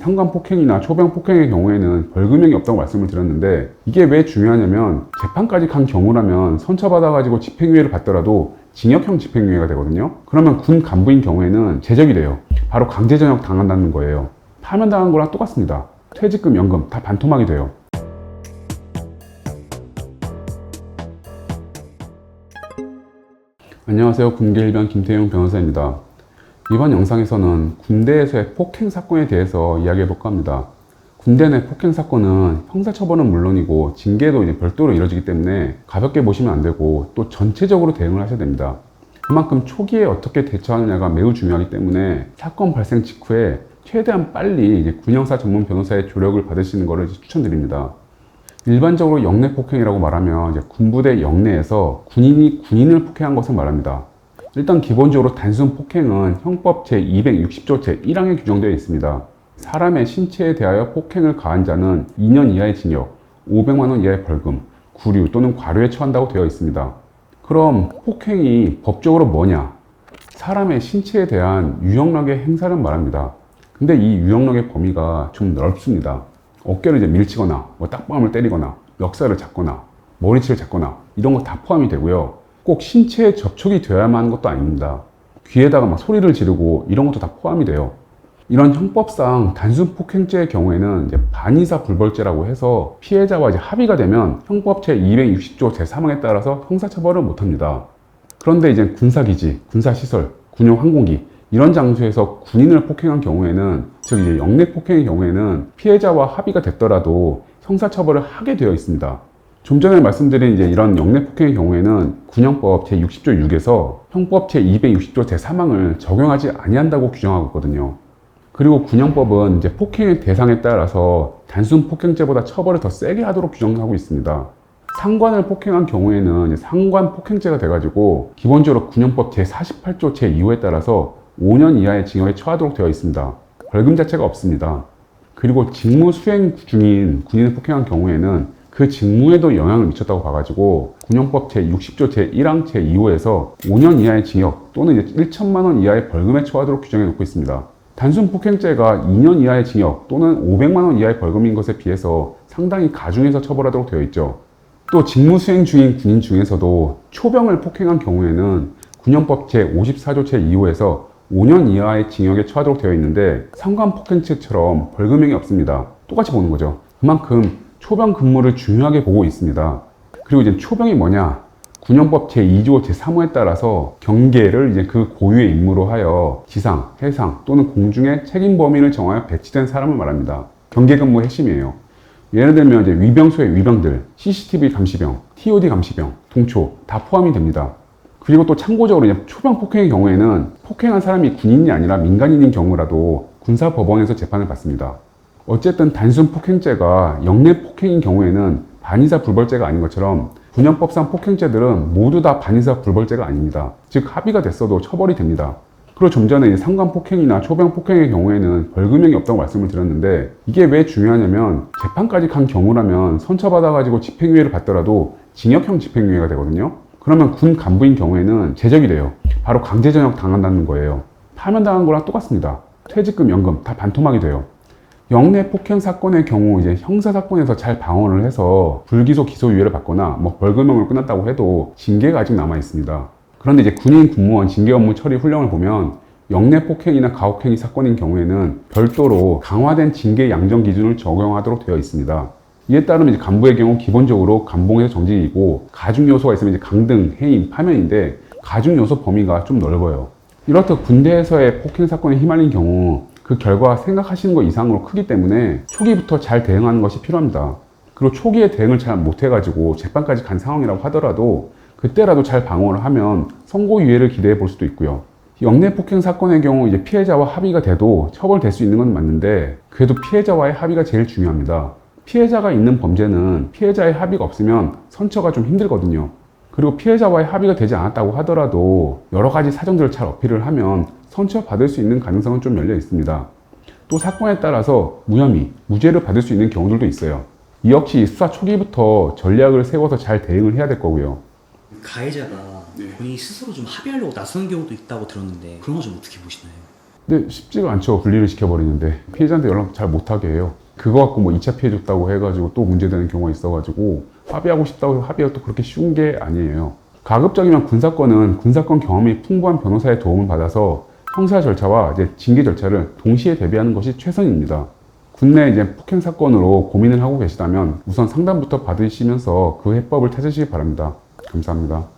상관폭행이나 초병폭행의 경우에는 벌금형이 없다고 말씀을 드렸는데, 이게 왜 중요하냐면 재판까지 간 경우라면 선처받아가지고 집행유예를 받더라도 징역형 집행유예가 되거든요. 그러면 군 간부인 경우에는 제적이 돼요. 바로 강제전역 당한다는 거예요. 파면당한 거랑 똑같습니다. 퇴직금, 연금 다 반토막이 돼요. 안녕하세요. 군계일변 김태용 변호사입니다. 이번 영상에서는 군대에서의 폭행 사건에 대해서 이야기해 볼까 합니다. 군대 내 폭행 사건은 형사처벌은 물론이고 징계도 별도로 이루어지기 때문에 가볍게 보시면 안 되고 또 전체적으로 대응을 하셔야 됩니다. 그만큼 초기에 어떻게 대처하느냐가 매우 중요하기 때문에 사건 발생 직후에 최대한 빨리 군형사 전문 변호사의 조력을 받으시는 것을 추천드립니다. 일반적으로 영내 폭행이라고 말하면 군부대 영내에서 군인이 군인을 폭행한 것을 말합니다. 일단 기본적으로 단순 폭행은 형법 제260조 제1항에 규정되어 있습니다. 사람의 신체에 대하여 폭행을 가한 자는 2년 이하의 징역, 500만 원 이하의 벌금, 구류 또는 과료에 처한다고 되어 있습니다. 그럼 폭행이 법적으로 뭐냐? 사람의 신체에 대한 유형력의 행사를 말합니다. 근데 이 유형력의 범위가 좀 넓습니다. 어깨를 밀치거나, 딱밤을 때리거나, 멱살을 잡거나, 머리채를 잡거나 이런 거 다 포함이 되고요. 꼭 신체에 접촉이 되어야만 하는 것도 아닙니다. 귀에다가 소리를 지르고 이런 것도 다 포함이 돼요. 이런 형법상 단순 폭행죄의 경우에는 반의사 불벌죄라고 해서 피해자와 합의가 되면 형법 제260조 제3항에 따라서 형사처벌을 못합니다. 그런데 군사기지, 군사시설, 군용 항공기 이런 장소에서 군인을 폭행한 경우에는, 즉 영내 폭행의 경우에는 피해자와 합의가 됐더라도 형사처벌을 하게 되어 있습니다. 좀 전에 말씀드린 이런 영내 폭행의 경우에는 군형법 제60조 6에서 형법 제260조 제3항을 적용하지 아니한다고 규정하고 있거든요. 그리고 군형법은 폭행의 대상에 따라서 단순 폭행죄보다 처벌을 더 세게 하도록 규정하고 있습니다. 상관을 폭행한 경우에는 상관 폭행죄가 돼가지고 기본적으로 군형법 제48조 제2호에 따라서 5년 이하의 징역에 처하도록 되어 있습니다. 벌금 자체가 없습니다. 그리고 직무 수행 중인 군인을 폭행한 경우에는 그 직무에도 영향을 미쳤다고 봐가지고 군형법 제60조 제1항 제2호에서 5년 이하의 징역 또는 1천만 원 이하의 벌금에 처하도록 규정해 놓고 있습니다. 단순 폭행죄가 2년 이하의 징역 또는 500만 원 이하의 벌금인 것에 비해서 상당히 가중해서 처벌하도록 되어 있죠. 또 직무 수행 중인 군인 중에서도 초병을 폭행한 경우에는 군형법 제54조 제2호에서 5년 이하의 징역에 처하도록 되어 있는데 상관 폭행죄처럼 벌금형이 없습니다. 똑같이 보는 거죠. 그만큼 초병 근무를 중요하게 보고 있습니다. 그리고 초병이 뭐냐? 군형법 제2조 제3호에 따라서 경계를 그 고유의 임무로 하여 지상, 해상 또는 공중의 책임 범위를 정하여 배치된 사람을 말합니다. 경계 근무 핵심이에요. 예를 들면 위병소의 위병들, CCTV 감시병, TOD 감시병, 동초 다 포함이 됩니다. 그리고 또 참고적으로 초병 폭행의 경우에는 폭행한 사람이 군인이 아니라 민간인인 경우라도 군사법원에서 재판을 받습니다. 어쨌든 단순 폭행죄가 영내 폭행인 경우에는 반의사 불벌죄가 아닌 것처럼 군형법상 폭행죄들은 모두 다 반의사 불벌죄가 아닙니다. 즉 합의가 됐어도 처벌이 됩니다. 그리고 좀 전에 상관 폭행이나 초병 폭행의 경우에는 벌금형이 없다고 말씀을 드렸는데, 이게 왜 중요하냐면 재판까지 간 경우라면 선처받아가지고 집행유예를 받더라도 징역형 집행유예가 되거든요. 그러면 군 간부인 경우에는 제적이 돼요. 바로 강제전역 당한다는 거예요. 파면당한 거랑 똑같습니다. 퇴직금, 연금 다 반토막이 돼요. 영내 폭행 사건의 경우 형사사건에서 잘 방어를 해서 불기소 기소유예를 받거나 벌금형으로 끝났다고 해도 징계가 아직 남아 있습니다. 그런데 군인 군무원 징계 업무 처리 훈령을 보면 영내 폭행이나 가혹행위 사건인 경우에는 별도로 강화된 징계 양정 기준을 적용하도록 되어 있습니다. 이에 따르면 간부의 경우 기본적으로 감봉에서 정직이고, 가중 요소가 있으면 강등, 해임, 파면인데 가중 요소 범위가 좀 넓어요. 이렇듯 군대에서의 폭행 사건에 휘말린 경우 그 결과가 생각하시는 것 이상으로 크기 때문에 초기부터 잘 대응하는 것이 필요합니다. 그리고 초기에 대응을 잘 못해가지고 재판까지 간 상황이라고 하더라도 그때라도 잘 방어를 하면 선고유예를 기대해 볼 수도 있고요. 영내 폭행 사건의 경우 피해자와 합의가 돼도 처벌될 수 있는 건 맞는데, 그래도 피해자와의 합의가 제일 중요합니다. 피해자가 있는 범죄는 피해자의 합의가 없으면 선처가 좀 힘들거든요. 그리고 피해자와의 합의가 되지 않았다고 하더라도 여러 가지 사정들을 잘 어필을 하면 선처받을 수 있는 가능성은 좀 열려 있습니다. 또 사건에 따라서 무혐의, 무죄를 받을 수 있는 경우들도 있어요. 이 역시 수사 초기부터 전략을 세워서 잘 대응을 해야 될 거고요. 가해자가 본인이 스스로 좀 합의하려고 나서는 경우도 있다고 들었는데 그런 거 좀 어떻게 보시나요? 근데 쉽지가 않죠. 분리를 시켜버리는데. 피해자한테 연락 잘 못하게 해요. 그거 갖고 뭐 2차 피해 줬다고 해가지고 또 문제되는 경우가 있어가지고 합의하고 싶다고 해서 합의가 또 그렇게 쉬운 게 아니에요. 가급적이면 군사권은 군사권 경험이 풍부한 변호사의 도움을 받아서 형사 절차와 이제 징계 절차를 동시에 대비하는 것이 최선입니다. 국내 이제 폭행 사건으로 고민을 하고 계시다면 우선 상담부터 받으시면서 그 해법을 찾으시기 바랍니다. 감사합니다.